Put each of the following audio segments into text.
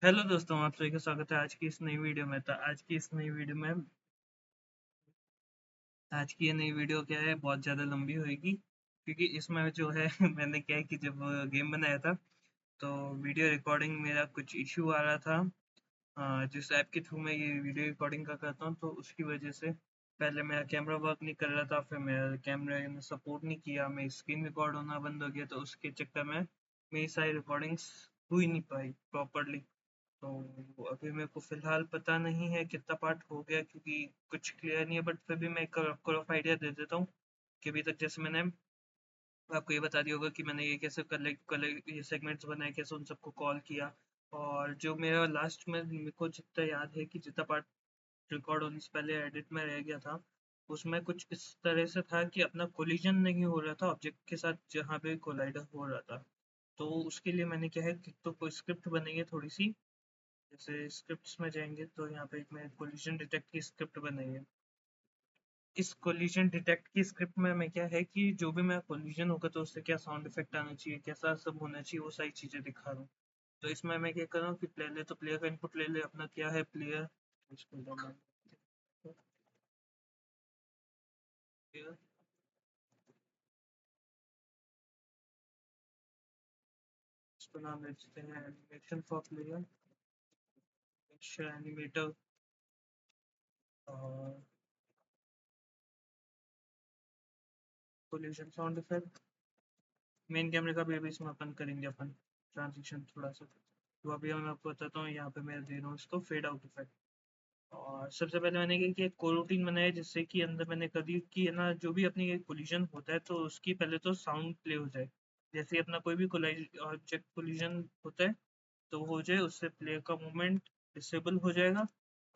Hello दोस्तों, आप सभी का स्वागत है आज की इस नई वीडियो में। तो आज की ये नई वीडियो क्या है, बहुत ज़्यादा लंबी होगी क्योंकि इसमें जो है मैंने क्या है कि जब गेम बनाया था तो वीडियो रिकॉर्डिंग मेरा कुछ इशू आ रहा था। जिस ऐप के थ्रू मैं ये वीडियो रिकॉर्डिंग का करता हूँ तो उसकी वजह से पहले मेरा कैमरा वर्क नहीं कर रहा था, फिर मेरा कैमरा ने सपोर्ट नहीं किया, मेरी स्क्रीन रिकॉर्ड होना बंद हो गया, तो उसके चक्कर में मेरी सारी रिकॉर्डिंग्स हुई नहीं पाई प्रॉपरली। तो अभी मेरे को फ़िलहाल पता नहीं है कितना पार्ट हो गया क्योंकि कुछ क्लियर नहीं है, बट फिर भी मैं एक आपको रफ़ आइडिया दे देता हूँ कि अभी तक जैसे मैंने आपको ये बता दिया होगा कि मैंने ये कैसे कलेक्ट ये सेगमेंट्स बनाए, कैसे उन सबको कॉल किया। और जो मेरा लास्ट में मेरे को जितना याद है कि जितना पार्ट रिकॉर्ड होने से पहले एडिट में रह गया था, उसमें कुछ इस तरह से था कि अपना कोलिजन नहीं हो रहा था ऑब्जेक्ट के साथ जहाँ पे कोलाइड हो रहा था। तो उसके लिए मैंने क्या है कि तो कोई स्क्रिप्ट बनाई है थोड़ी सी। जैसे स्क्रिप्ट्स में जाएंगे तो यहाँ पे एक मैं कोलिजन डिटेक्ट की स्क्रिप्ट बनाई है। इस कोलिजन डिटेक्ट की स्क्रिप्ट में मैं क्या है कि जो भी मैं कोलिजन होगा तो उससे क्या साउंड इफेक्ट आना चाहिए, कैसा सब होना चाहिए, वो सारी चीज़ें दिखा रहा हूँ। तो इसमें मैं क्या कर रहा हूँ कि प्ले ले तो प्लेयर का इनपुट ले ले, अपना क्या है प्लेयर, इसको नाम player, इसको नाम दे देते हैं एनिमेशन फॉर प्लेयर, एनिमेटर। और कोलिजन साउंड इफेक्ट, मेन कैमरे का भी अभी इसमें अपन करेंगे, अपन ट्रांजिशन थोड़ा सा। तो अभी मैं आपको बताता हूँ, यहाँ पे मैं दे रहा हूँ इसको फेड आउट इफेक्ट। और सबसे पहले मैंने क्या किया, एक कोरोटीन बनाया जिससे कि अंदर मैंने कभी कि है ना, जो भी अपनी कोलिजन होता है तो उसकी पहले तो साउंड प्ले हो जाए। जैसे ही अपना कोई भी ऑब्जेक्ट कोलिजन होता है तो हो जाए, उससे प्लेयर का मूवमेंट डिसेबल हो जाएगा।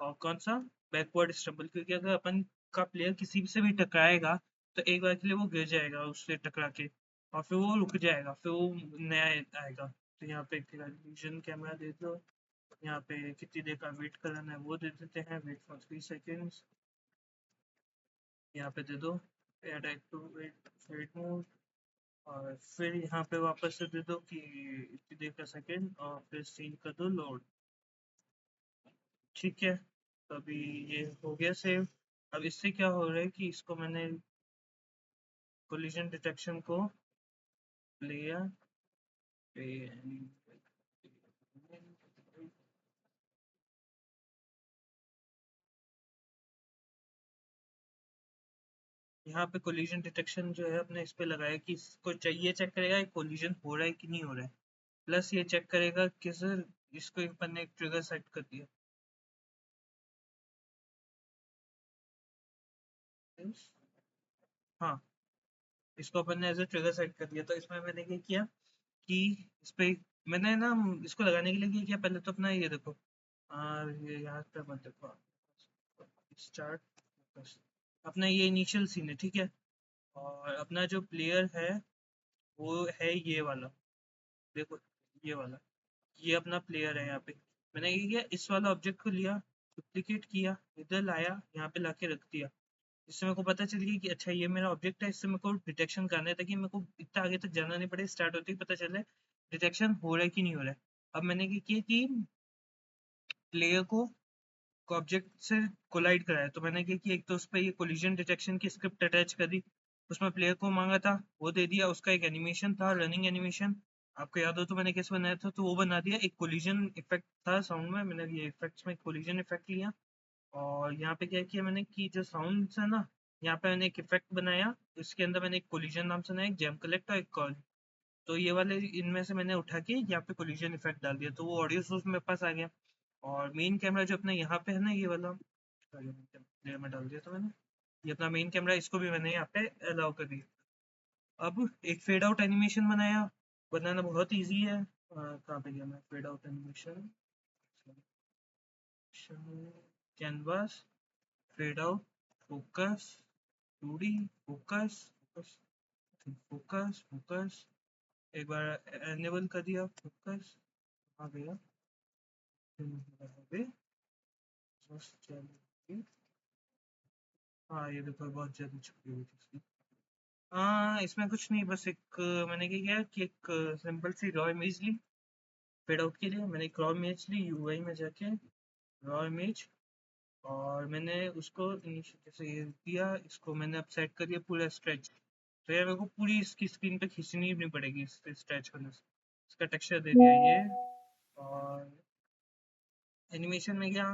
और कौन सा, बैकवर्ड स्टेबल, क्योंकि अगर अपन का प्लेयर किसी से भी टकराएगा तो एक बार के लिए वो गिर जाएगा उससे टकरा के, और फिर वो रुक जाएगा, फिर वो नया आएगा। तो यहाँ पे विजन कैमरा दे दो, यहाँ पे कितनी देर का वेट कराना है वो दे देते हैं, वेट फॉर 3 सेकेंड्स। यहाँ पे दे दो add to wait wait mode. और फिर यहाँ पे वापस से दे दो कि इतनी देर का सेकेंड, और फिर सीन कर दो लोड। ठीक है, तो अभी ये हो गया सेव। अब इससे क्या हो रहा है कि इसको मैंने कोलिजन डिटेक्शन को लिया, यहाँ पे कोलिजन डिटेक्शन जो है अपने इस पे लगाया कि इसको चाहिए, चेक करेगा कोलिजन हो रहा है कि नहीं हो रहा है। प्लस ये चेक करेगा कि सर इसको अपन ने एक ट्रिगर सेट कर दिया। हाँ, इसको अपन ने एज ए ट्रिगर सेट कर दिया। तो इसमें मैंने क्या किया कि इस पे मैंने ना इसको लगाने के लिए क्या किया, पहले तो अपना ये देखो, ये यहाँ पे मत देखो, स्टार्ट, अपना ये इनिशियल सीन है, ठीक है। और अपना जो प्लेयर है वो है ये वाला, देखो ये वाला, ये अपना प्लेयर है। यहाँ पे मैंने ये किया, इस वाला ऑब्जेक्ट को लिया, डुप्लीकेट किया, इधर लाया, यहाँ पे लाके रख दिया। इससे मेरे को पता चल गया कि अच्छा ये मेरा ऑब्जेक्ट है, इससे मेरे को डिटेक्शन करना है ताकि मेरे को इतना आगे तक जाना नहीं पड़े, स्टार्ट होते ही पता चल रहा है डिटेक्शन हो रहा है कि नहीं हो रहा है। अब मैंने क्या किया कि प्लेयर को ऑब्जेक्ट से कोलाइड कराया, तो मैंने क्या किया, एक तो उस पर ये कोलिजन डिटेक्शन की स्क्रिप्ट अटैच कर दी, उसमें प्लेयर को मांगा था वो दे दिया, उसका एक एनिमेशन था रनिंग एनिमेशन, आपको याद हो तो मैंने कैसे बनाया था, तो वो बना दिया। एक कोलिजन इफेक्ट था साउंड में, मैंने ये इफेक्ट्स में कोलिजन इफेक्ट लिया। और यहाँ पे क्या किया मैंने कि जो साउंड है ना, यहाँ पे मैंने एक इफेक्ट बनाया, इसके अंदर मैंने एक कोलिजन नाम से ना एक जेम कलेक्ट और एक कॉल, तो ये वाले इनमें से मैंने उठा के यहाँ पे कोलिजन इफेक्ट डाल दिया, तो वो ऑडियो सोर्स मेरे पास आ गया। और मेन कैमरा जो अपना यहाँ पे है ना, ये वाला लेयर में डाल दिया था मैंने, ये अपना मेन कैमरा, इसको भी मैंने यहाँ पे अलाउ कर दिया। अब एक फेड आउट एनिमेशन बनाया, बनाना बहुत इजी है। कहाँ पे गया मैं, fade out animation, canvas, fade out, focus, 2D, focus, focus, focus, focus, एक बार एनेबल कर दिया फोकस, आ गया। हाँ ये देखो बहुत जल्दी छुपी हुई थी इसकी। हाँ इसमें कुछ नहीं, बस एक मैंने क्या किया कि एक सिंपल सी रॉ इमेज ली, फेड आउट के लिए मैंने एक रॉ इमेज ली, यूआई में जाके रॉ इमेज, और मैंने उसको जैसे ये दिया, इसको मैंने अब सेट कर दिया पूरा स्ट्रेच। तो यार मेरे को पूरी इसकी स्क्रीन पे खींचनी नहीं पड़ेगी इससे स्ट्रेच करने से। इसका टेक्सचर दे दिया ये, और एनिमेशन में गया,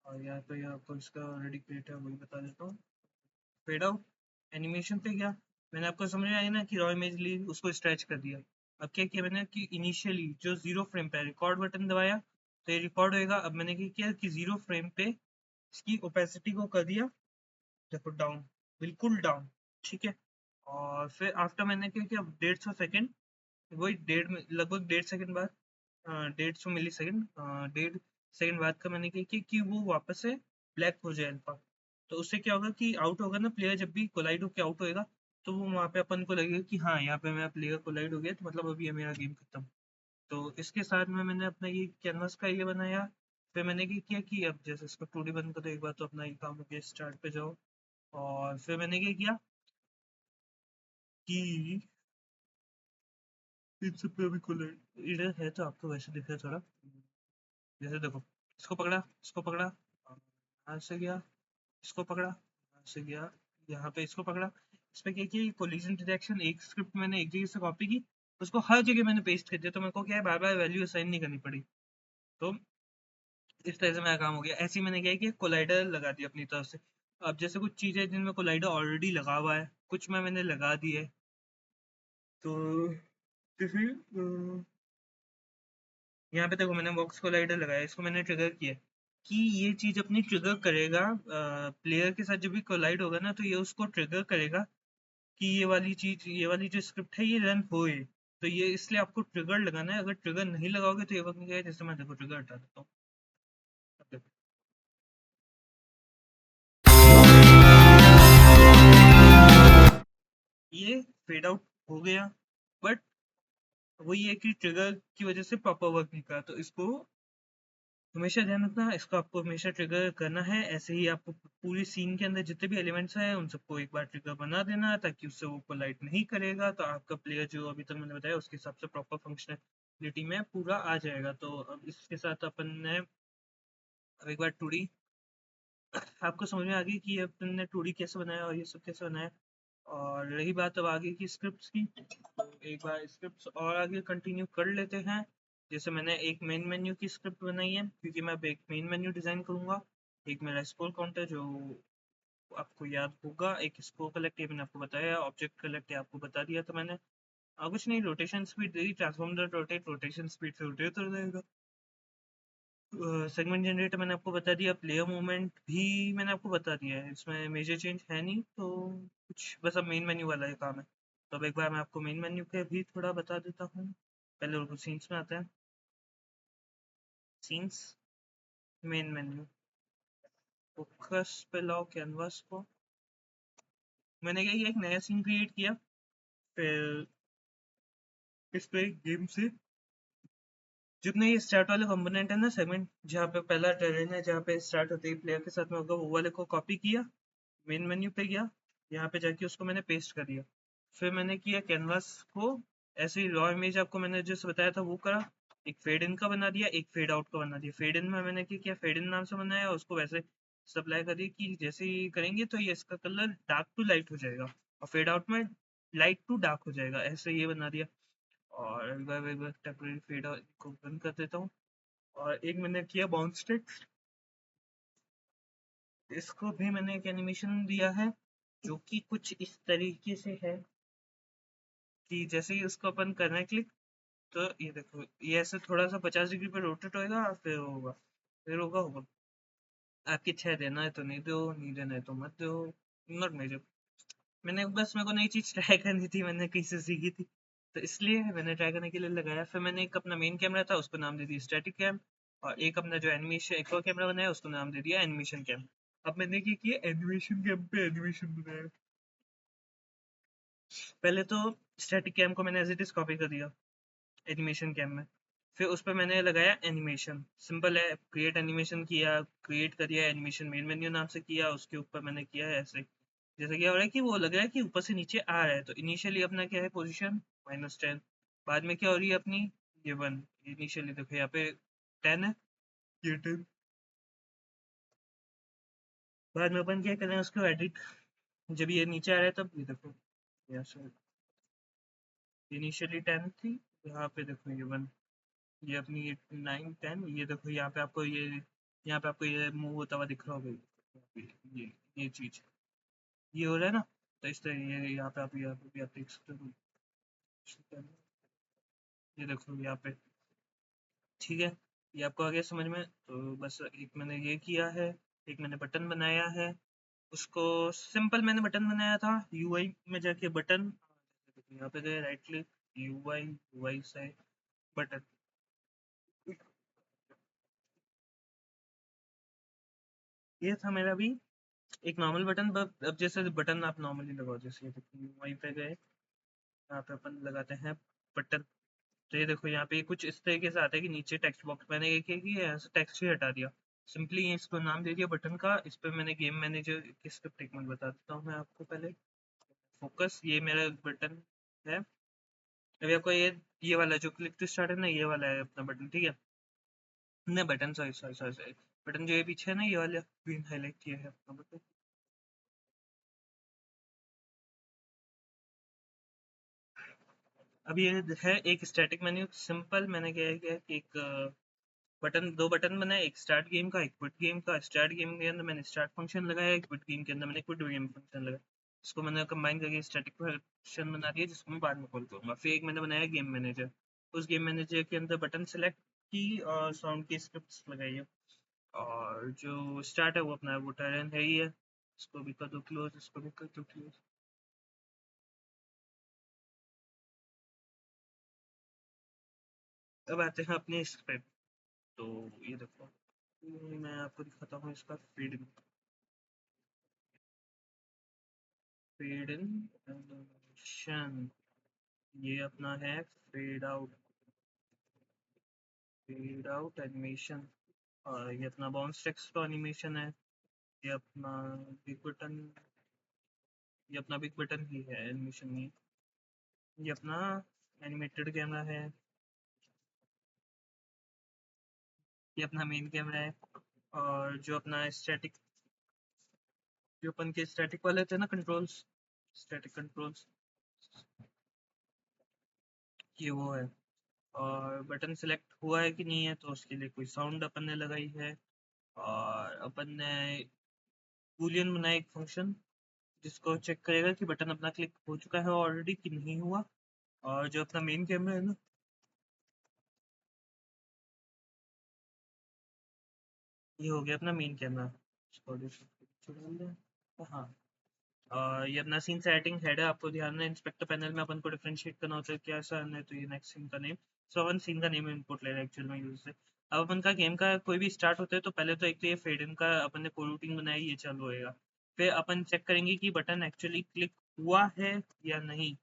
और यहाँ पे आपको इसका ऑलरेडी क्रिएट है वही बता देता हूँ। फेड आउट, एनिमेशन पे गया, मैंने आपको समझ में आया ना कि रॉ इमेज ली, उसको स्ट्रेच कर दिया। अब क्या किया मैंने कि इनिशियली जो 0 फ्रेम पे रिकॉर्ड बटन दबाया तो ये रिकॉर्ड होएगा। अब मैंने क्या किया कि 0 फ्रेम पे इसकी ओपेसिटी को कर दिया, देखो डाउन, बिल्कुल डाउन, ठीक है। और फिर आफ्टर मैंने क्या किया, 150 सेकेंड, वही लगभग 1.5 सेकंड बाद, 150 मिली सेकंड, 1.5 सेकंड बाद का मैंने क्या किया कि वो वापस से ब्लैक हो जाए अल्फा। तो उससे क्या होगा कि आउट होगा ना प्लेयर, जब भी कोलाइड होकर आउट होएगा तो वो वहाँ पे अपन को लगेगा कि हाँ यहाँ पे मेरा प्लेयर कोलाइड हो गया, तो मतलब अभी है मेरा गेम खत्म। तो इसके साथ में मैंने अपना ये कैनवास का ये बनाया। फिर मैंने क्या किया कि अब जैसे इसको 2D बंद करो एक बार, तो अपना ये काम हो गया, स्टार्ट पे जाओ। और फिर मैंने क्या किया कि इन सब पे अभी कोलाइड इधर है तो आपको वैसे दिख रहा है थोड़ा, जैसे देखो, इसको पकड़ा, और यहाँ से गया, इसको पकड़ा, यहाँ से गया, यहाँ पे इसको पकड़ा। इस पे क्या किया, कोलिजन डिटेक्शन एक स्क्रिप्ट मैंने एक जगह से कॉपी की, उसको हर जगह मैंने पेस्ट कर दिया, तो मेरे को क्या है बार बार वैल्यू असाइन नहीं करनी पड़ी। तो इस तरह से मेरा काम हो गया। ऐसे ही मैंने क्या है कि कोलाइडर लगा दिया अपनी तरफ से। अब जैसे कुछ चीज़ें जिनमें कोलाइडर ऑलरेडी लगा हुआ है, कुछ में मैंने लगा दी है। तो जैसे यहाँ पे देखो मैंने बॉक्स कोलाइडर लगाया, इसको मैंने ट्रिगर किया कि ये चीज अपनी ट्रिगर करेगा, प्लेयर के साथ जब भी कोलाइड होगा ना तो ये उसको ट्रिगर करेगा कि ये वाली चीज, ये वाली जो स्क्रिप्ट है ये रन होए। तो ये इसलिए आपको ट्रिगर लगाना है, अगर ट्रिगर नहीं लगाओगे तो ये वक्त क्या है, जैसे मैं देखो ट्रिगर हटा देता हूँ। अब देखो, ये फेड आउट हो गया, बट वही है कि ट्रिगर की वजह से प्रॉपर वर्क नहीं करा। तो इसको हमेशा ध्यान रखना, इसको आपको हमेशा ट्रिगर करना है। ऐसे ही आपको पूरी सीन के अंदर जितने भी एलिमेंट्स हैं उन सबको एक बार ट्रिगर बना देना, ताकि उससे वो कोलाइड नहीं करेगा, तो आपका प्लेयर जो अभी तक मैंने बताया उसके हिसाब से प्रॉपर फंक्शनलिटी में पूरा आ जाएगा। तो अब इसके साथ अपन ने अब एक बार 2D आपको समझ में आ गई कि अपन ने 2D कैसे बनाया और ये सब कैसे बनाया। और रही बात अब आगे की स्क्रिप्ट्स की, तो एक बार स्क्रिप्ट्स और आगे कंटिन्यू कर लेते हैं। जैसे मैंने एक मेन मेन्यू की स्क्रिप्ट बनाई है, क्योंकि मैं अब एक मेन मेन्यू डिज़ाइन करूँगा। एक मेरा स्कोर काउंटर जो आपको याद होगा, एक स्कोर कलेक्ट ये मैंने आपको बताया, ऑब्जेक्ट कलेक्ट ये आपको बता दिया था मैंने। कुछ नहीं, rotation speed they the, transform the rotate, rotation speed से रोटेट हो जाएगा। सेगमेंट जनरेटर मैंने आपको बता दिया, प्लेयर मूवमेंट भी मैंने आपको बता दिया है, इसमें मेजर चेंज है नहीं। तो कुछ बस अब मेन मेन्यू वाला ही काम है। तो अब एक बार मैं आपको मेन मेन्यू के भी थोड़ा बता देता हूँ। पहले उनको सीन्स में आता है, सीन्स, मेन मेन्यू, फोकस पे लाओ कैनवास को। मैंने क्या किया, एक नया सीन क्रिएट किया, फिर इस पे गेम से जितने ये स्टार्ट वाले कंपोनेंट है ना, सेगमेंट जहाँ पे पहला टेरेन है, जहाँ पे स्टार्ट होते ही प्लेयर के साथ में होगा, वो वाले को कॉपी किया, मेन मेन्यू पे गया, यहाँ पे जाके उसको मैंने पेस्ट कर दिया। फिर मैंने किया कैनवास को ऐसे ही रॉ इमेज आपको मैंने जैसे बताया था वो करा, एक फेड इन का बना दिया, एक फेड आउट का बना दिया। फेड इन में मैंने क्या किया, फेड इन नाम से बनाया, उसको वैसे सप्लाई कर दिया कि जैसे ही करेंगे तो ये इसका कलर डार्क टू लाइट हो जाएगा, और फेड आउट में लाइट टू डार्क हो जाएगा, ऐसे ये बना दिया। और एक बार टेम्परेरी फेड को बंद कर देता हूँ। और एक मैंने किया बाउंस टेक्स्ट, इसको भी मैंने एक एनिमेशन दिया है, जो कि कुछ इस तरीके से है कि जैसे ही उसको अपन करना है क्लिक, तो ये देखो ये ऐसे थोड़ा सा 50 डिग्री पे रोटेट होएगा, फिर होगा, फिर होगा। आपकी इच्छा है, देना है तो नहीं दो, नहीं देना है तो मत दो, नॉट मेजर। मैंने बस, मेरे को नई चीज ट्राई करनी थी, मैंने कहीं से सीखी थी, तो इसलिए मैंने ट्राई करने के लिए लगाया। फिर मैंने एक अपना मेन कैमरा था, उसको नाम दे दिया स्टैटिक कैम, और एक अपना जो एनिमेशन एक और कैमरा बनाया उसको नाम दे दिया एनिमेशन कैम। अब मैंने क्या किया, एनिमेशन कैम पे एनिमेशन बनाया। पहले तो स्टैटिक कैम को मैंने एज इट इज कॉपी कर दिया एनिमेशन कैम में, फिर उस पर मैंने लगाया एनिमेशन, सिंपल है, क्रिएट एनिमेशन किया, क्रिएट करिए एनिमेशन मेन मेन्यू नाम से किया, उसके ऊपर मैंने किया है ऐसे, जैसे क्या हो रहा है कि वो लग रहा है कि ऊपर से नीचे आ रहा है। तो इनिशियली अपना क्या है पोजीशन -10, बाद में क्या हो रही है अपनी ये 1 इनिशियली देखो यहाँ पे 10 है, ये 10। बाद में अपन क्या करें उसको एडिट, जब ये नीचे आ रहा है तब ये देखो यहाँ से इनिशियली 10 थी, यहाँ पे देखो ये 1, ये अपनी ये 9 10, ये देखो यहाँ पे आपको ये, यहाँ पे आपको ये मूव होता हुआ दिख रहा होगा, ये चीज ये हो रहा है ना। तो इस तरह ये यहाँ पे आप, यहाँ पे भी आप देख सकते हो, ये देखो यहाँ पे। ठीक है, ये आपको आ गया समझ में। तो बस एक मैंने ये किया है, एक मैंने बटन बनाया है, उसको सिंपल मैंने बटन बनाया था, यूआई में जाके बटन, यहाँ पे गए राइट क्लिक, यूआई, यूआई से बटन, ये था मेरा भी एक नॉर्मल बटन। अब जैसे बटन आप नॉर्मली लगाओ, जैसे ये देखो यूआई पे गए, यहाँ पे अपन लगाते हैं बटन। तो ये देखो यहाँ पे कुछ इस तरीके से आता है कि नीचे टेक्स्ट बॉक्स, मैंने ये किया कि यहाँ से टेक्स्ट ही हटा दिया, सिंपली इसको नाम दे दिया बटन का। इस पे मैंने गेम मैनेजर की स्क्रिप्ट एक मिनट बता देता हूँ मैं आपको पहले। फोकस, ये मेरा बटन है। अभी आपको ये वाला जो क्लिक टू स्टार्ट है ना, ये वाला है अपना बटन, ठीक है। नहीं button, sorry sorry sorry sorry, button जो ये पीछे है ना, ये वाला ग्रीन हाईलाइट किया है अपना बटन। अब ये है एक स्टैटिक मेन्यू, सिंपल मैंने क्या है कि एक बटन, दो बटन बनाए, एक स्टार्ट गेम का, एक क्विट गेम का। स्टार्ट गेम के अंदर मैंने स्टार्ट फंक्शन लगाया, एक क्विट गेम के अंदर मैंने क्विट गेम फंक्शन लगाया। इसको मैंने कंबाइन करके स्टैटिक फंक्शन बना दिया, जिसको मैं बाद में कॉल करूंगा। फिर एक मैंने बनाया गेम मैनेजर, उस गेम मैनेजर के अंदर बटन सेलेक्ट की और साउंड की स्क्रिप्ट्स लगाई है। और जो स्टार्ट है वो अपना वो टर्न है ही है, इसको भी कर दो क्लोज, इसको भी कर दो क्लोज। अब आते हैं अपने इस पे। तो ये देखो, मैं आपको दिखाता हूँ इसका फीड, फेड इन एनिमेशन, ये अपना है फेड आउट एनिमेशन। और ये अपना बाउंस टेक्स्ट का एनिमेशन है। ये अपना बिग बटन, ये अपना बिग बटन ही है एनिमेशन में। ये अपना एनिमेटेड कैमरा है, ये अपना मेन कैमरा है। और जो अपना स्टैटिक, जो अपन के स्टैटिक वाले थे ना कंट्रोल्स, स्टैटिक कंट्रोल्स, ये वो है। और बटन सेलेक्ट हुआ है कि नहीं है, तो उसके लिए कोई साउंड अपन ने लगाई है। और अपन ने बूलियन बनाया एक फंक्शन, जिसको चेक करेगा कि बटन अपना क्लिक हो चुका है ऑलरेडी कि नहीं हुआ। और जो अपना मेन कैमरा है ना, ये हो गया अपना मेन कैमरा। हाँ, ये अपना सीन सेटिंग हेड है, आपको ध्यान है इंस्पेक्टर पैनल में अपन को डिफरेंशिएट करना होता है क्या सा है, तो ये नेक्स्ट सीन का नेम। सो अपन सीन का नेम इनपुट ले रहे हैं एक्चुअल में यूज से। अब अपन का गेम का कोई भी स्टार्ट होता है तो पहले तो एक तो ये फेड इन का अपन ने कोरूटीन बनाया, ये चालू होएगा। फिर अपन चेक करेंगे कि बटन एक्चुअली क्लिक हुआ है या नहीं।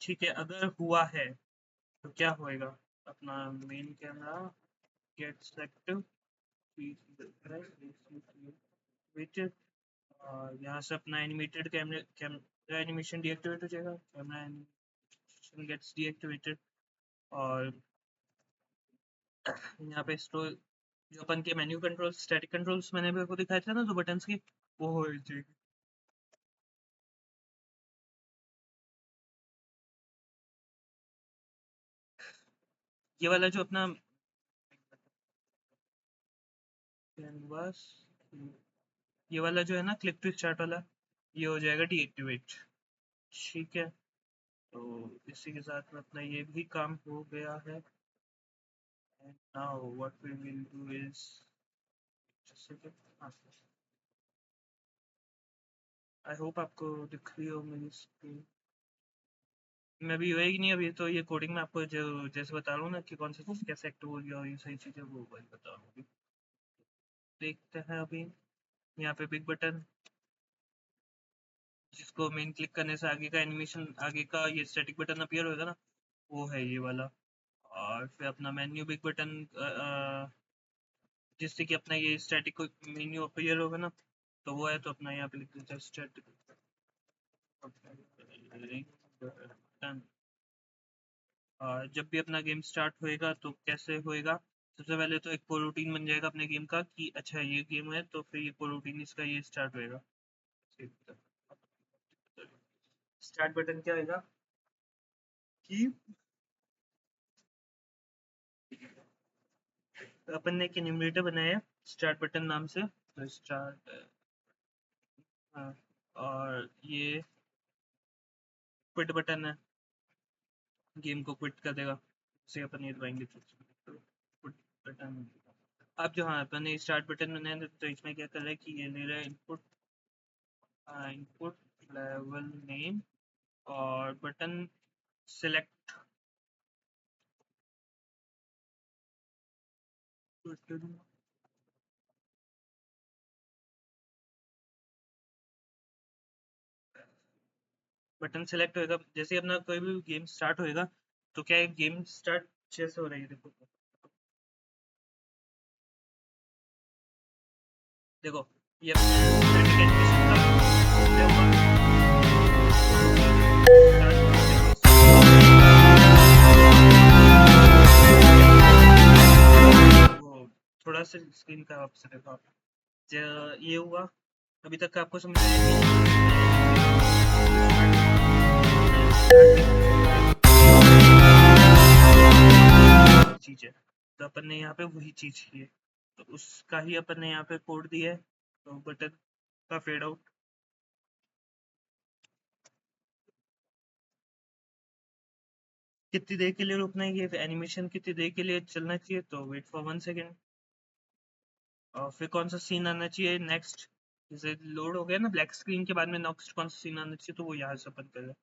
ठीक है, अगर हुआ है तो क्या होएगा, अपना main camera get set which, यहाँ से अपना animated camera camera animation deactivate हो जाएगा, कैमरा एनिमेशन गेट्स डीएक्टिवेटेड। और यहाँ पे स्टोर, जो अपन के मेन्यू कंट्रोल्स, स्टैटिक कंट्रोल्स मैंने भी आपको दिखाए थे ना, जो बटन्स की, वो हो जाएगी। ये वाला जो अपना कैनवास, ये वाला जो है ना क्लिक टू स्टार्ट वाला, ये हो जाएगा डीएक्टिवेट। ठीक है, तो इसी के साथ में अपना ये भी काम हो गया है। And now what we will do is, just second, हाँ, आई होप आपको दिख रही हो मेरी स्क्रीन। मैं भी हुआ ही नहीं, अभी तो ये कोडिंग में आपको जो जैसे बता रहा हूँ ना कि कौन सी चीज़ कैसे एक्टिव होगी और ये सही चीज़ें, वो वही बता रहा हूँ अभी। देखते हैं अभी, यहाँ पे बिग बटन, जिसको मेन क्लिक करने से आगे का एनिमेशन, आगे का ये स्टैटिक बटन अपीयर होगा ना, वो है ये वाला। और फिर अपना मेन्यू बिग बटन, जिससे कि अपना ये स्टैटिक मेन्यू अपीयर होगा ना, तो वो है। तो अपना यहाँ पे लिख देते हैं स्टैटिक बटन। जब भी अपना गेम स्टार्ट होएगा तो कैसे होएगा, सबसे पहले तो एक कोरोटीन बन जाएगा अपने गेम का कि अच्छा ये गेम है तो फिर ये कोरोटीन इसका ये स्टार्ट होएगा। स्टार्ट बटन क्या होएगा कि अपन ने एक एनिमेटर बनाया स्टार्ट बटन नाम से, तो स्टार्ट, हाँ, और ये क्विट बटन है, गेम को क्विट कर देगा, उसे अपन ये दबाएंगे तो क्विट बटन। अब जो, हाँ, अपन ने स्टार्ट बटन बनाया तो इसमें क्या कर रहा है कि ये ले रहा है इनपुट, इनपुट लेवल नेम और बटन सेलेक्ट, बटन सेलेक्ट होएगा जैसे ही अपना कोई भी गेम स्टार्ट होएगा, तो क्या है गेम स्टार्ट जैसे हो रही है, देखो देखो ये स्टैटिक एनिमेशन था, ये वो थोड़ा सा स्क्रीन का आपसे देखो आप, ये हुआ, अभी तक आपको समझ चीज है, तो अपन ने यहाँ पे वही चीज की है, तो उसका ही अपन ने यहाँ पे कोड दिया है, तो बटन का फेड आउट कितनी देर के लिए रुकना है, ये एनिमेशन कितनी देर के लिए चलना चाहिए, तो वेट फॉर 1 सेकेंड, और फिर कौन सा सीन आना चाहिए नेक्स्ट, जैसे लोड हो गया ना ब्लैक स्क्रीन के बाद में नेक्स्ट कौन सा सीन आना चाहिए, तो वो यहाँ से अपन कर रहे हैं।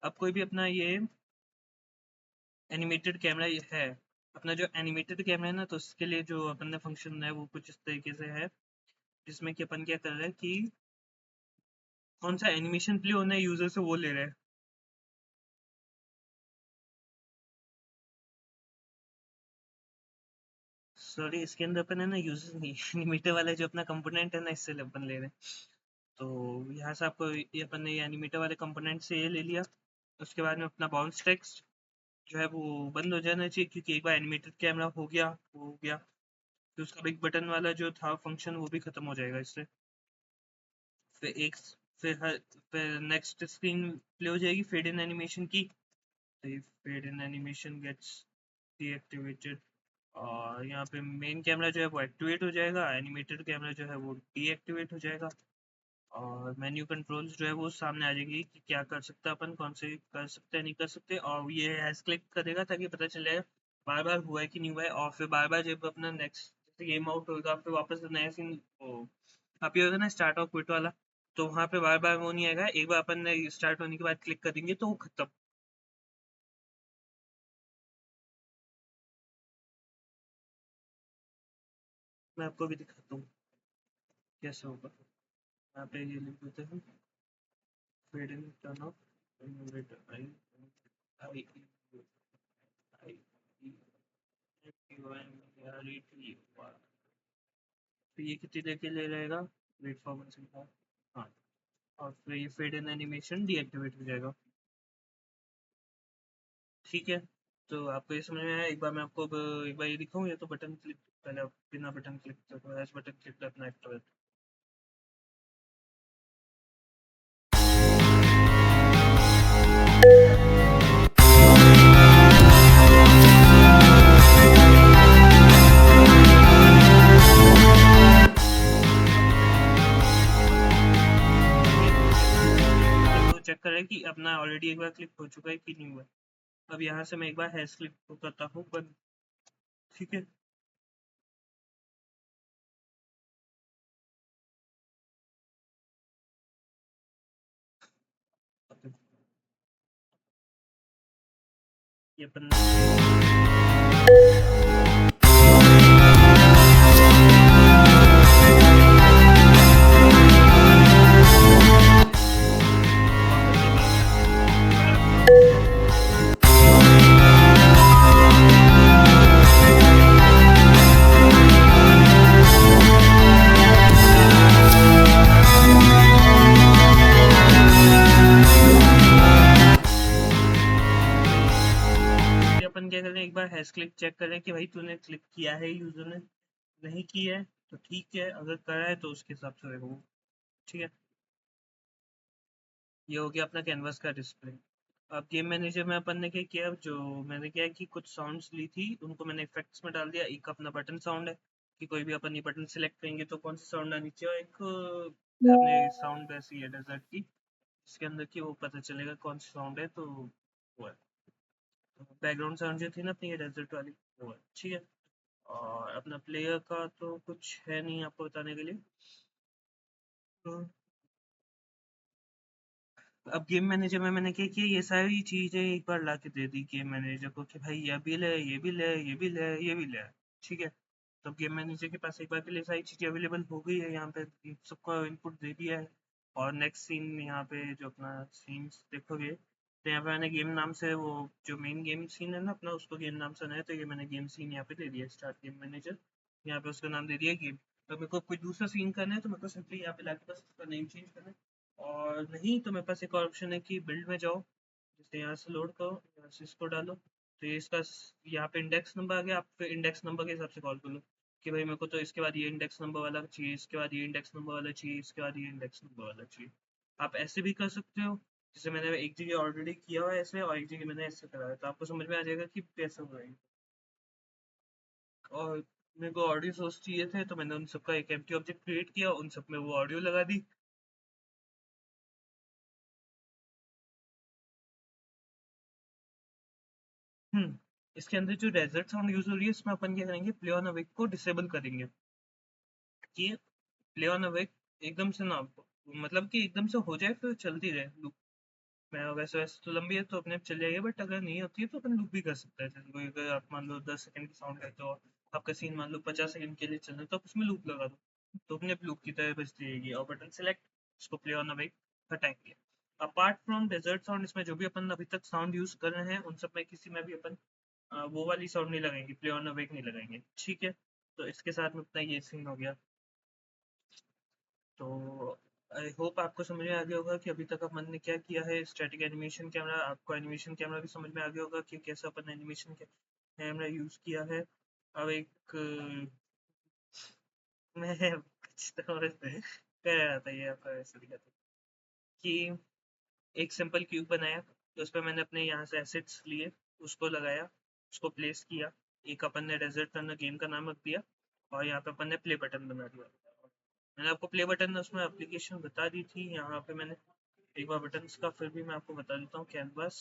अब कोई भी अपना ये एनिमेटेड कैमरा है, अपना जो एनिमेटेड कैमरा है ना, तो उसके लिए जो अपन ने फंक्शन है वो कुछ इस तरीके से है, जिसमें कि अपन क्या कर रहे हैं कि कौन सा एनिमेशन प्ले होना है यूजर से वो ले रहे हैं। सॉरी, इसके अंदर अपन है ना यूजर नहीं, एनिमेटर वाला जो अपना कंपोनेंट है ना, इससे अपन ले रहे हैं, तो यहाँ से आपको ये अपन ने एनिमेटर वाले कंपोनेंट से ये ले लिया, उसके बाद में अपना बाउंस टेक्स्ट जो है वो बंद हो जाना चाहिए, क्योंकि एक बार एनिमेटेड कैमरा हो गया, वो हो गया, तो उसका बिग बटन वाला जो था फंक्शन वो भी खत्म हो जाएगा इससे, फिर एक फिर हर फिर नेक्स्ट स्क्रीन प्ले हो जाएगी फेड इन एनिमेशन की, तो fade in animation gets deactivated, और यहाँ पे मेन कैमरा जो है वो एक्टिवेट हो जाएगा, एनिमेटेड कैमरा जो है वो डीएक्टिवेट हो जाएगा, और मेन्यू कंट्रोल्स जो है वो सामने आ जाएगी कि क्या कर सकते हैं अपन, कौन से कर सकते हैं नहीं कर सकते, और ये हैश क्लिक करेगा ताकि पता चल जाए बार बार हुआ है कि नहीं हुआ है, और फिर बार बार जब अपना नेक्स्ट गेम आउट होगा फिर वापस नया सीन आप ये होगा ना स्टार्ट और क्विट वाला, तो वहाँ पे बार बार वो नहीं आएगा, एक बार अपन ने स्टार्ट होने के बाद क्लिक कर देंगे तो वो खत्म। मैं आपको भी दिखाता हूँ कैसे होगा, यहाँ पे ये लिख देते हैं फेड इन टर्न ऑफ आई आई तो ये कितनी देर के लिए रहेगा, वेट फॉर 1 सेकंड, हाँ, और फिर ये फेड इन एनिमेशन डीएक्टिवेट हो जाएगा। ठीक है, तो आपको ये समझ में आया, एक बार मैं आपको एक बार ये दिखाऊँ, या तो बटन क्लिक पहले आप बिना बटन क्लिक करो, एस बटन क्लिक अपना एक्टिवेट। चेक करें कि अपना ऑलरेडी एक बार क्लिक हो चुका है कि नहीं हुआ, अब यहाँ से मैं एक बार हैश क्लिक करता हूँ बंद, ठीक है, ये अपन अपन क्या करें, एक बार हैश क्लिक चेक करें कि भाई तूने क्लिक किया है यूजर ने, नहीं किया है तो ठीक है, अगर करा है तो उसके हिसाब से रहेगा वो। ठीक है, ये हो गया अपना कैनवास का डिस्प्ले। अब गेम मैनेजर में अपन ने क्या किया, जो मैंने क्या है कि कुछ साउंड्स ली थी उनको मैंने इफेक्ट्स में डाल दिया। एक अपना बटन साउंड है कि कोई भी अपन ये बटन सेलेक्ट करेंगे तो कौन सी साउंड आनी चाहिए, और एक अपने साउंड ऐसी है डेजर्ट की, इसके अंदर की वो पता चलेगा कौन सी साउंड है, तो वो है बैकग्राउंड साउंड जो थी ना अपनी ये डेजर्ट वाली, वो है। ठीक है, और अपना प्लेयर का तो कुछ है नहीं आपको बताने के लिए। तो अब गेम मैनेजर में मैंने क्या किया, ये सारी चीजें एक बार ला के दे दी गेम मैनेजर को कि भाई ये भी ले, ये भी ले, ये भी ले, ये भी ले। ठीक है, तो गेम मैनेजर के पास एक बार के लिए सारी चीजें अवेलेबल हो गई है, यहाँ पे सबको इनपुट दे दिया है। और नेक्स्ट सीन यहाँ पे जो अपना सीन्स देखोगे तो यहाँ पे मैंने गेम नाम से वो जो मेन गेम सीन है ना अपना, उसको गेम नाम से है, तो ये मैंने गेम सीन यहाँ पे दे दिया, स्टार्ट गेम मैनेजर। यहाँ पे उसका नाम दे दिया गेम। तो मेरे को कोई दूसरा सीन करना है तो मेरे को सिंपली यहाँ पे लाके बस उसका नेम चेंज करना है। और नहीं तो मेरे पास एक और ऑप्शन है कि बिल्ड में जाओ, जैसे यहाँ से लोड करो, यहाँ से इसको डालो, तो ये इसका यहाँ पे इंडेक्स नंबर आ गया, आप फिर इंडेक्स नंबर के हिसाब से कॉल कर लो कि भाई मेरे को तो इसके बाद ये इंडेक्स नंबर वाला चाहिए, इसके बाद ये इंडेक्स नंबर वाला चाहिए, इसके बाद ये इंडेक्स नंबर वाला चाहिए। आप ऐसे भी कर सकते हो, जैसे मैंने एक जगह ऑलरेडी किया हुआ है ऐसे, और एक जगह मैंने ऐसे करा है, तो आपको समझ में आ जाएगा कि कैसे हो रहा है। और मेरे को ऑडियो सोर्स चाहिए थे तो मैंने उन सबका एक एम्प्टी ऑब्जेक्ट क्रिएट किया, उन सब में वो ऑडियो लगा दी। इसके अंदर जो डेजर्ट साउंड यूज हो रही है इसमें अपन क्या करेंगे, प्ले ऑन अवेक को डिसेबल करेंगे कि प्ले ऑन अवेक एकदम से ना, मतलब कि एकदम से हो जाए फिर चलती रहे लूप। मैं वैसे वैसे तो लंबी है तो अपने आप चल जाएगी, बट अगर नहीं होती है तो अपन लूप भी कर सकते हैं। जैसे कोई अगर आप मान लो 10 सेकंड की साउंड है तो आपका सीन मान लो 50 सेकंड के लिए चल रहा है तो आप उसमें लूप लगा दो, तो अपने आप लूप की तरह बजती रहेगी। और बटन सेलेक्ट, इसको प्ले ऑन अवेक हटाएंगे। अपार्ट फ्रॉम डेजर्ट साउंड, इसमें जो भी अपन अभी तक साउंड यूज कर रहे हैं उन सब में किसी में भी अपन वो वाली साउंड नहीं लगाएंगे, प्ले ऑन अवेक नहीं लगाएंगे। ठीक है, तो इसके साथ में अपना ये सीन हो गया। तो आई होप आपको समझ में आ गया होगा कि अभी तक अपन ने क्या किया है। स्टैटिक एनिमेशन कैमरा, आपको एनिमेशन कैमरा भी समझ में आ गया होगा कि कैसे अपन एनिमेशन कैमरा यूज किया है। अब एक मैं कुछ तो और कह रहा था, ये आपका ऐसे दिखा था कि एक सिंपल क्यूब बनाया, तो उस पर मैंने अपने यहाँ से एसेट्स लिए, उसको लगाया, उसको प्लेस किया। एक अपन ने डेजर्ट करना गेम का नाम रख दिया, और यहाँ पे अपन ने प्ले बटन बना दिया। मैंने आपको प्ले बटन उसमें एप्लीकेशन बता दी थी, यहाँ पे मैंने एक बार बटन का फिर भी मैं आपको बता देता हूँ। Canvas,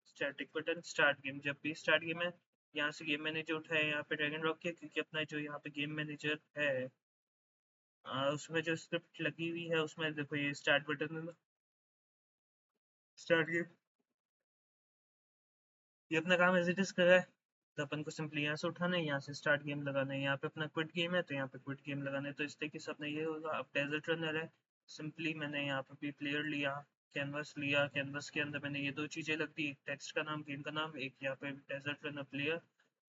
static button, start game. जब भी स्टार्ट गेम है, यहाँ से गेम मैनेजर उठाया, यहाँ पे ड्रैग एंड ड्रॉप किया, क्योंकि अपना जो यहाँ पे गेम मैनेजर है उसमें जो स्क्रिप्ट लगी हुई है उसमें देखो ये स्टार्ट बटन, स्टार्ट गेम, ये अपना काम एज इट इज कर रहा है। तो अपन को सिंपली यहाँ से उठाना है, यहाँ से स्टार्ट गेम लगाना है। यहाँ पे अपना क्विट गेम है तो यहाँ पे क्विट गेम लगाना है। तो इस तरीके से अपना ये होगा। अब डेजर्ट रनर है, सिंपली मैंने यहाँ पे भी प्लेयर लिया, कैनवस लिया, कैनवस के अंदर मैंने ये दो चीजें लग दी, एक टेक्स्ट का नाम, गेम का नाम, एक यहाँ पे डेजर्ट रनर प्लेयर।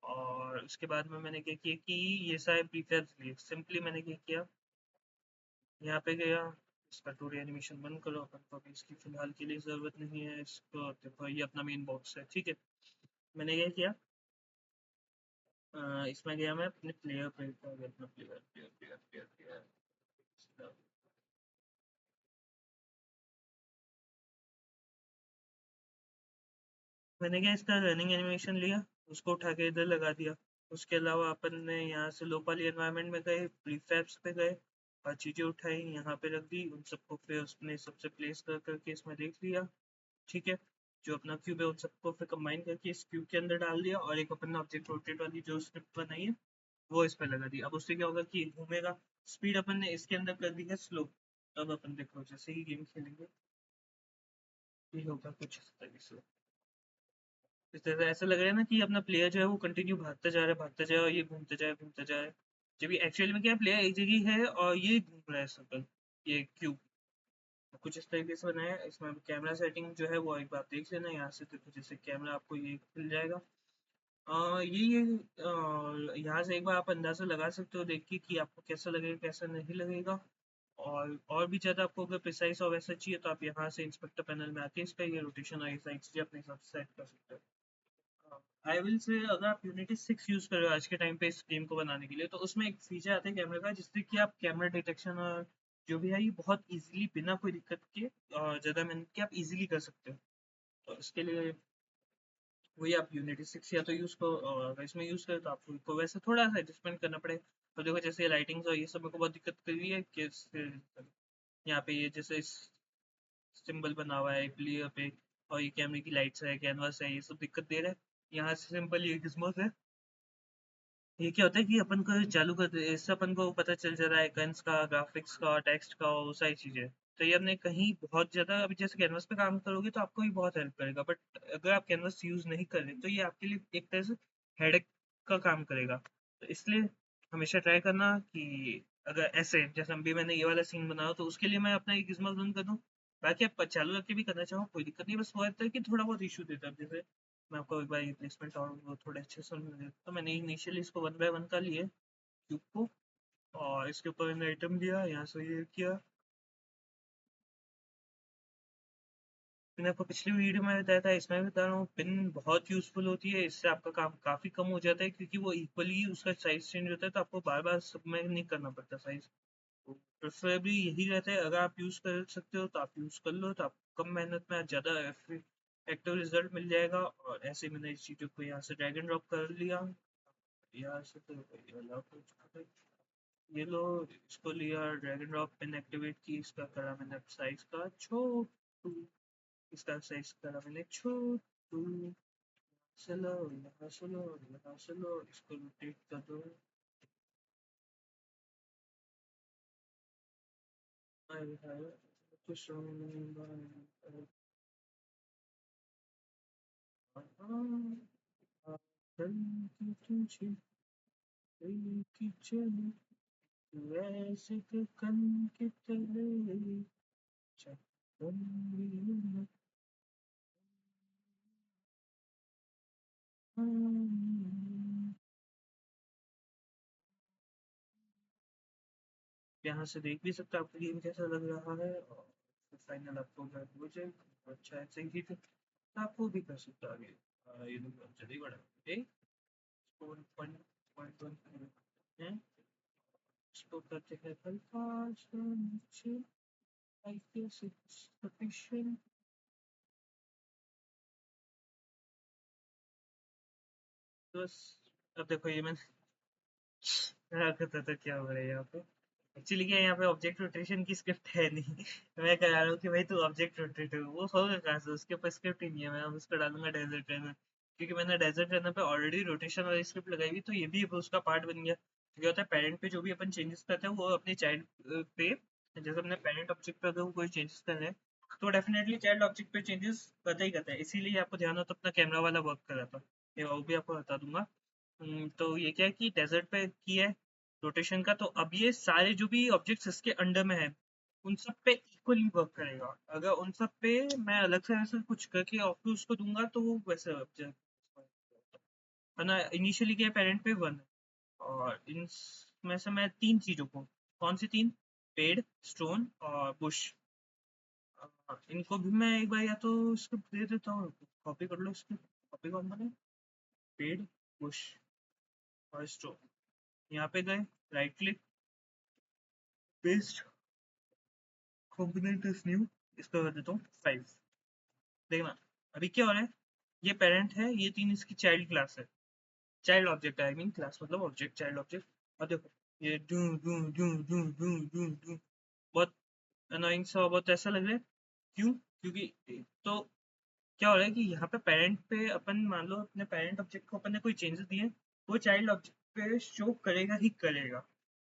और उसके बाद में मैंने क्या किया कि ये सारे प्रीफेब्स लिए। सिंपली मैंने क्या किया, यहाँ पे गया, इसका 2D एनिमेशन बंद करो, अपन को अभी इसकी फिलहाल के लिए ज़रूरत नहीं है। इसको देखो, ये अपना मेन बॉक्स है। ठीक है, मैंने ये किया, इसमें गया मैं अपने प्लेयर पे, अपना player player player player player, मैंने क्या इसका रनिंग एनिमेशन लिया, उसको उठा के इधर लगा दिया। उसके अलावा अपन ने यहाँ से लोकल एनवायरनमेंट में गए, प्रीफैब्स पे गए, और चीज़ें उठाई यहाँ पे रख दी, उन सबको फिर उसने सबसे प्लेस कर करके इसमें देख लिया। ठीक है, जो अपना क्यूब है उन सबको फिर कंबाइन करके इस क्यूब के अंदर डाल दिया, और एक अपन ऑब्जेक्ट रोटेट वाली जो स्क्रिप्ट बनाई है वो इस पे लगा दी। अब उससे क्या होगा कि घूमेगा। स्पीड अपन ने इसके अंदर कर दी है स्लो। अब अपन देखो जैसे ही गेम खेलेंगे ये होगा कुछ इस तरीके से। इस तरह से ऐसा लग रहा है ना कि अपना प्लेयर जो है वो कंटिन्यू भागता जा रहा है, भागता जाए, और ये घूमते जाए, घूमते जाए। जब ये एक्चुअल में क्या, प्लेयर एक जगह है और ये घूम रहा है सर्कल, ये क्यूब। कुछ इस तरीके से बनाया है। इसमें कैमरा सेटिंग जो है वो एक बार देख लेना, यहाँ से देखो जैसे कैमरा आपको ये खुल जाएगा। ये यहाँ से एक बार आप अंदाजा लगा सकते हो देख के कि आपको कैसा लगेगा, कैसा नहीं लगेगा। और भी ज़्यादा आपको अगर प्रिसाइज और वैसा चाहिए तो आप यहाँ से इंस्पेक्टर पैनल में आके इसका ये रोटेशन और ये साइड चीज़ें अपने हिसाब से सेट कर सकते हो। आई विल से अगर आप यूनिटी 6 यूज कर रहे हो आज के टाइम पे इस गेम को बनाने के लिए, तो उसमें एक फीचर आता है कैमरे का, जिससे कि आप कैमरा डिटेक्शन और जो भी है ये बहुत इजीली बिना कोई दिक्कत के और ज़्यादा मेहनत के आप इजीली कर सकते हो। तो इसके लिए वही आप यूनिटी 6 या तो यूज़ करो, और अगर इसमें यूज़ करें तो आपको वैसे थोड़ा सा एडजस्टमेंट करना पड़ेगा। तो देखो जैसे लाइटिंग्स और ये सब मेरे को बहुत दिक्कत कर रही है कि यहाँ पे ये जैसे सिंबल बना हुआ है प्लेयर पे, और ये कैमरे की लाइट्स है, कैनवास है, ये सब दिक्कत दे रहा है। यहाँ से सिंपल ये गिज़मोस है, ये क्या होता है कि अपन को चालू कर इससे अपन को पता चल जा रहा है आइकन्स का, ग्राफिक्स का, टेक्स्ट का, वो सारी चीज़ें। तो ये अपने कहीं बहुत ज़्यादा अभी जैसे कैनवास पे काम करोगे तो आपको भी बहुत हेल्प करेगा, बट अगर आप कैनवास यूज़ नहीं कर रहे तो ये आपके लिए एक तरह से हेडेक का काम करेगा। तो इसलिए हमेशा ट्राई करना कि अगर ऐसे जैसे अभी मैंने ये वाला सीन बनाया तो उसके लिए मैं अपना एक गिज़मो बंद कर दूँ। बाकी आप चालू रख के भी करना चाहो कोई दिक्कत नहीं, बस वो होता है कि थोड़ा बहुत इशू देता है। जैसे मैं आपको एक बार ये प्लेसमेंट और वो थोड़े अच्छे से समझ में, तो मैंने इनिशियली इसको 1 बाय 1 कर लिए क्यूब को, और इसके ऊपर मैंने आइटम दिया, यहाँ से ये किया। मैंने आपको पिछली वीडियो में बताया था, इसमें भी बता रहा हूँ, पिन बहुत यूज़फुल होती है, इससे आपका काम काफ़ी कम हो जाता है क्योंकि वो इक्वली उसका साइज़ चेंज होता है, तो आपको बार-बार सब में नहीं करना पड़ता साइज़। तो प्रेफरेबली यही रहता है, अगर आप यूज़ कर सकते हो तो आप यूज़ कर लो, तो आप कम मेहनत में ज़्यादा एक्टिव रिजल्ट मिल जाएगा। और ऐसे मैंने इस चीज़ों को यहाँ से ड्रैग एंड ड्रॉप कर लिया, यहाँ से तो ये अलाउ कर चुका है। ये लो, इसको लिया, drag and drop pin activate की, इसका करा मैंने साइज का छोटू, इसका साइज करा मैंने छोटू। चलो यहाँ से लो, यहाँ से लो, इसको रोटेट कर दो। हाय हाय, कुछ तुझे की चली वैसे तो कन के तले चंदन। यहाँ से देख भी सकते हो आपको गेम कैसा लग रहा है, और फाइनल आपको अगर हो जाए अच्छा है सही है, तो आपको भी कर सकते हो आगे। ये तो चलिए बड़ा ओके, इसको 1.1 है, इसको करते हैं हल्का सा नीचे, आई गेस इट्स सफिशिएंट। बस अब देखो ये मैंने क्या करता था, क्या हो रहा है यहाँ पे। एक्चुअली क्या है, यहाँ पे ऑब्जेक्ट रोटेशन की स्क्रिप्ट है नहीं मैं कह रहा हूँ कि भाई तू ऑब्जेक्ट रोटेट हो, वो होगा कहाँ से, उसके ऊपर स्क्रिप्ट ही नहीं है। मैं अब उसको डालूंगा डेजर्ट रनर, क्योंकि मैंने डेजर्ट रनर पे ऑलरेडी रोटेशन वाली स्क्रिप्ट लगाई हुई, तो ये भी अब उसका पार्ट बन गया। तो क्या होता है, पेरेंट पे जो भी अपन चेंजेस करते हैं वो अपने चाइल्ड पे, जैसे अपने पेरेंट ऑब्जेक्ट पे अगर कोई चेंजेस कर रहे हैं तो डेफिनेटली चाइल्ड ऑब्जेक्ट पे चेंजेस करता ही करता है। इसीलिए आपको ध्यान हो तो अपना कैमरा वाला वर्क कर रहा था, ये वो भी आपको बता दूंगा। तो ये क्या है कि डेजर्ट पे की है रोटेशन का, तो अब ये सारे जो भी ऑब्जेक्ट्स इसके अंडर में है उन सब पे इक्वली वर्क करेगा। अगर उन सब पे मैं अलग से ऐसा कुछ करके ऑफ उसको दूंगा तो वो वैसे ऑब्जेक्ट, है ना। इनिशियली क्या पेरेंट पे 1 है, और इन में से मैं 3 चीजों को, कौन सी 3, पेड़, स्टोन और बुश, इनको भी मैं एक बार या तो इसको दे देता हूँ, कॉपी कर लो इसको, कॉपी कौन बने, पेड़, बुश और स्टोन। यहाँ पे गए, right click, paste, component is new, इसको कर देता हूँ 5। देखना अभी क्या हो रहा है, ये पेरेंट है, ये 3 इसकी चाइल्ड क्लास है, चाइल्ड ऑब्जेक्ट है, आई मीन क्लास मतलब ऑब्जेक्ट, चाइल्ड ऑब्जेक्ट। और देखो ये do do do do do do do, बहुत अनोइंग सा, बहुत ऐसा लग रहा है। क्यों? क्योंकि तो क्या हो रहा है कि यहाँ पे पेरेंट पे अपन मान लो अपने पेरेंट ऑब्जेक्ट को अपन ने कोई चेंजेस दिए, वो चाइल्ड ऑब्जेक्ट पे शो करेगा ही करेगा।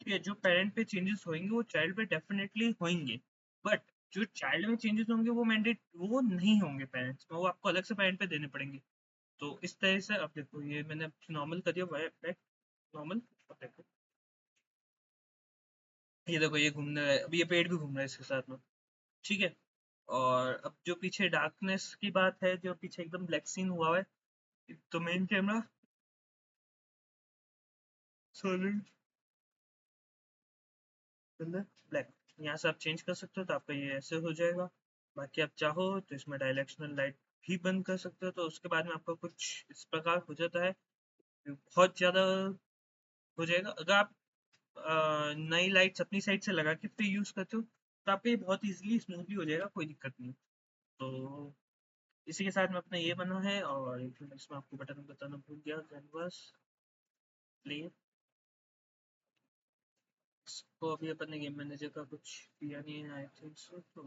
ठीक है, जो पेरेंट पे चेंजेस होंगे वो चाइल्ड पे डेफिनेटली होंगे, बट जो चाइल्ड में चेंजेस होंगे वो मैंडेट वो नहीं होंगे पेरेंट्स में, वो आपको अलग से पेरेंट पे देने पड़ेंगे। तो इस तरह से अब देखो ये मैंने नॉर्मल कर दिया, बैक नॉर्मल। अब देखो ये देखो ये घूमने रहा है, अब ये पेड़ भी घूम रहा है इसके साथ में। ठीक है, और अब जो पीछे डार्कनेस की बात है, जो पीछे एकदम ब्लैक सीन हुआ है, तो main camera solid colour black, यहाँ से आप चेंज कर सकते हो, तो आपका ये ऐसे हो जाएगा। बाकी आप चाहो तो इसमें डायरेक्शनल लाइट भी बंद कर सकते हो, तो उसके बाद में आपका कुछ इस प्रकार हो जाता है, बहुत ज़्यादा हो जाएगा। अगर आप नई लाइट्स अपनी साइड से लगा के फिर यूज़ करते हो, तो आपका ये बहुत ईज़िली स्मूथली हो जाएगा, कोई दिक्कत नहीं। तो इसी के साथ में अपना ये बना है, और एक मिनट इसमें आपको बटन बताना भूल गया, कैनवास प्ले। इसको अभी अपन ने गेम मैनेजर का कुछ किया नहीं है, आई थिंक सो, तो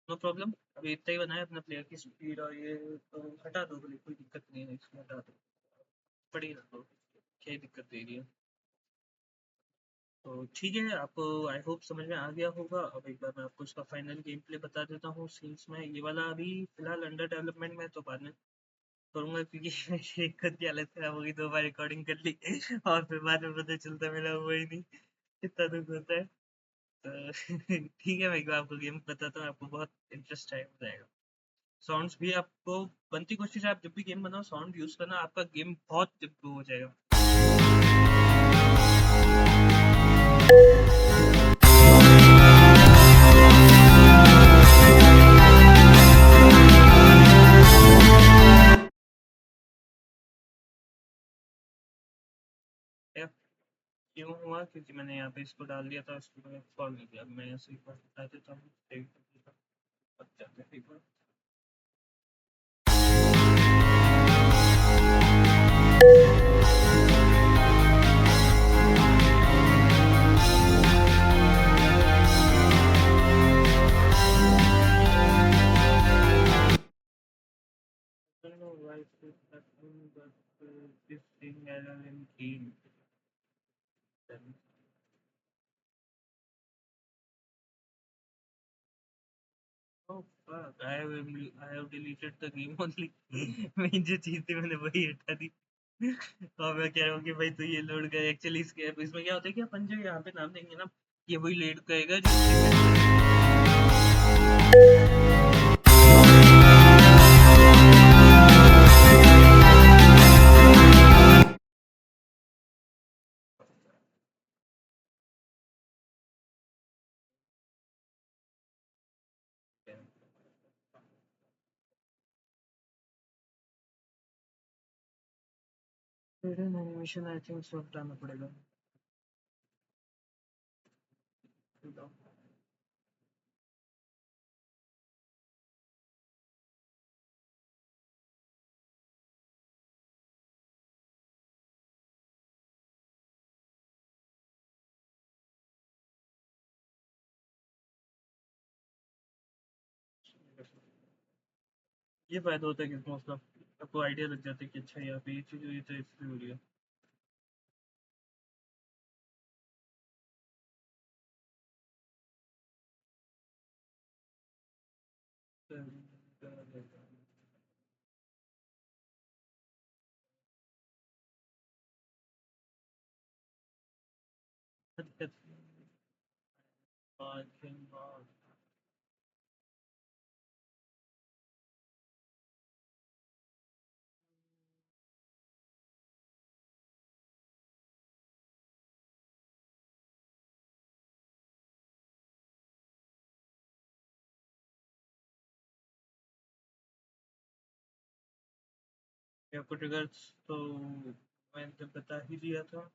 नो प्रॉब्लम। अभी इतना ही बनाया अपना, प्लेयर की स्पीड और ये तो हटा दो, बोले कोई दिक्कत नहीं है, इसको हटा दो, पड़ी ना दो, क्या ही दिक्कत दे रही है। तो ठीक है, आपको आई होप समझ में आ गया होगा। अब एक बार मैं आपको इसका फाइनल गेम प्ले बता देता हूँ सीन्स में। ये वाला अभी फिलहाल अंडर डेवलपमेंट में है, तो बाद में करूँगा, क्योंकि मेरी खुद की हालत खराब हो गई, 2 बार रिकॉर्डिंग कर ली और फिर बाद में पता चलता मेरा हुआ ही नहीं, कितना दुख होता है। तो ठीक है, मैं एक बार आपको गेम बताता हूँ, आपको बहुत इंटरेस्ट आएगा, मजा आएगा। साउंड्स भी आपको बनती कोशिश है, आप जब भी गेम बनाओ साउंड यूज करना, आपका गेम बहुत इम्प्रूव हो जाएगा। या, क्यों हुआ, क्योंकि मैंने यहाँ पे इसको डाल दिया था, इसको मैंने फॉलो नहीं किया। अब मैं ऐसे एक बार बता देता हूँ, अच्छा, एक बार I don't know why it is happening, but this thing error in game. Then, oh fuck, I have deleted the game only. मैं जो चीज थी मैंने वही हटा दी। और मैं कह रहा हूँ कि भाई तो ये लोड कर, एक्चुअली इसके इसमें क्या होता है कि अपन जो यहाँ पे नाम देंगे ना, ये वही लोड करेगा जो एनिमेशन आई थिंक सब हटाना पड़ेगा। ये फायदा होता है कि मतलब आपको आइडिया लग जाता है कि अच्छा यहाँ पे ये चीज़ हुई, तो इसलिए हो रही है। आपको ट्रिगर्स तो मैंने बता ही दिया था।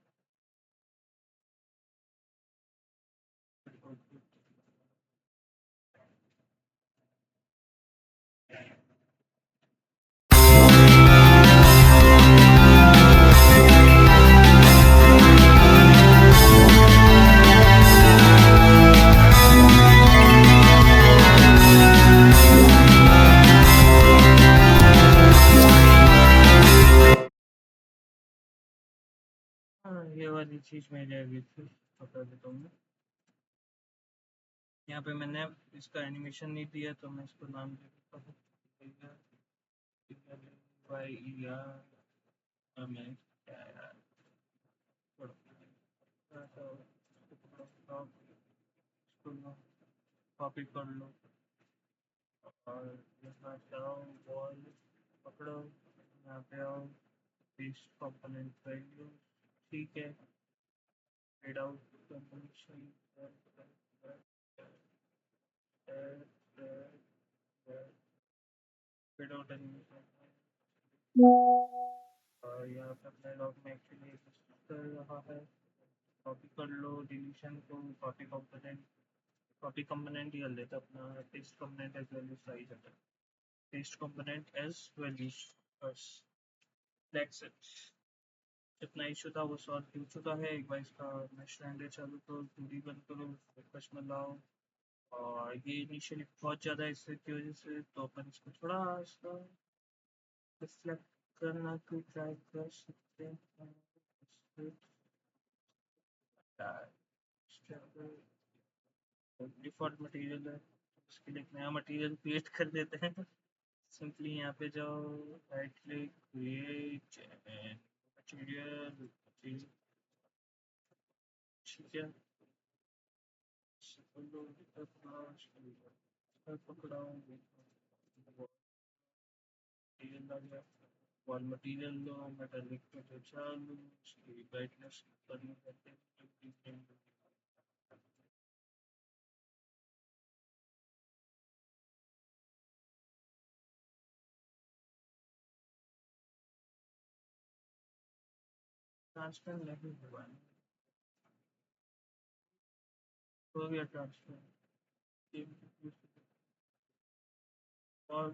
हाँ, ये वाली चीज़ मेरी आ गई थी, बता देता हूँ मैं। यहाँ पे मैंने इसका एनिमेशन नहीं दिया, तो मैं इसको नाम दे देता हूँ वाई ई आर। मैं क्या यार, कॉपी कर लो और यहाँ जाओ, बॉल पकड़ो, यहाँ पे आओ, पेस्ट कंपोनेंट वैल्यू, ठीक है, read out convention, without any और यहाँ पे अपने लॉग में एक्चुअली कर रहा है। कॉपी कर लो डिलीशन को, कॉपी कंपोनेंट ही कर लेता अपना, paste component as values size है, पेस्ट कंपोनेंट एज वैल्यूज बस, दैट्स इट। जितना इशू था वो सॉल्व हो चुका है। एक बार इसका मैश रेंडर चालू करो, 2D बंद करो, फोकस में लाओ। और ये इनिशियली बहुत ज़्यादा इससे की वजह से, तो अपन इसको थोड़ा सा रिफ्लेक्ट करना की ट्राई कर सकते हैं। डिफॉल्ट मटेरियल है, इसके लिए एक नया मटेरियल क्रिएट कर देते हैं। सिंपली यहाँ पे जाओ, राइट क्लिक, क्रिएट मटेरियल, ठीक है। वॉल मटेरियल लो, मेटालिक पे तो चालू, उसकी ब्राइटनेस करनी है, ट्रांसपेरेंट नहीं हुआ है, हो गया ट्रांसपेरेंट और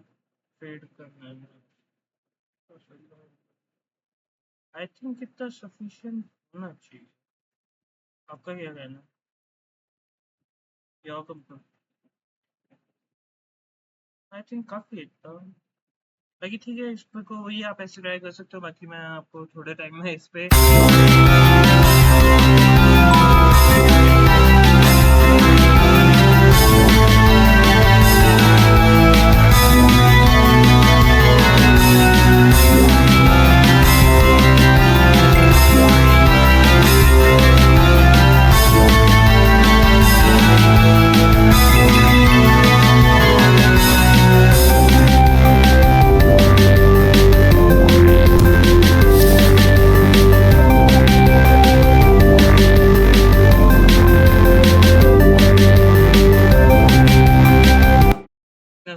फेड करना है। आई थिंक इतना सफिशिएंट होना चाहिए। आपका क्या कहना है? या कब? आई थिंक काफी था। बाकी ठीक है, इस पे को वही आप ऐसे ट्राई कर सकते हो। बाकी मैं आपको थोड़े टाइम में इस पे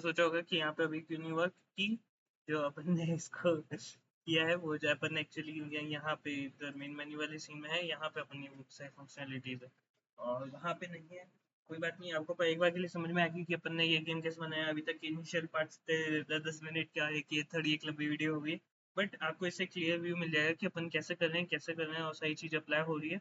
सोचा होगा कि यहाँ पे अभी क्यों नहीं हुआ, क्योंकि जो अपन ने इसको किया है वो, जो अपन एक्चुअली यहाँ पे मेन मेन्यू वाले सीन में है, यहाँ पे अपनी बुक्स है, फंक्शनलिटीज है, और वहाँ पे नहीं है। कोई बात नहीं, आपको पर एक बार के लिए समझ में आ गई कि अपन ने ये गेम कैसे बनाया। अभी तक इनिशियल पार्ट्स थे 10 मिनट का, एक ये थोड़ी एक लंबी वीडियो हो गई, बट आपको इससे क्लियर व्यू मिल जाएगा कि अपन कैसे कर रहे हैं, कैसे कर रहे हैं, और सही चीज़ अप्लाई हो रही है।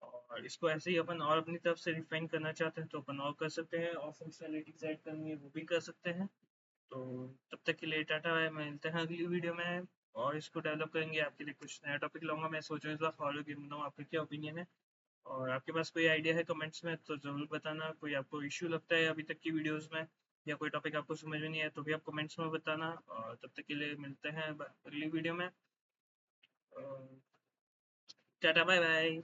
और इसको ऐसे ही अपन और अपनी तरफ से रिफाइन करना चाहते हैं तो अपन और कर सकते हैं, और फंक्शनलिटीज ऐड करनी है वो भी कर सकते हैं। तो तब तक के लिए टाटा बाय, मिलते हैं अगली वीडियो में। और इसको डेवलप करेंगे, आपके लिए कुछ नया टॉपिक लाऊंगा। मैं सोच रहा हूँ इस बार हॉरर गेम बनाऊँ, आपका क्या ओपिनियन है? और आपके पास कोई आइडिया है कमेंट्स में तो ज़रूर बताना। कोई आपको इश्यू लगता है अभी तक की वीडियोस में, या कोई टॉपिक आपको समझ में नहीं आया तो भी आप कमेंट्स में बताना। और तब तक के लिए मिलते हैं अगली वीडियो में। Tata bye bye.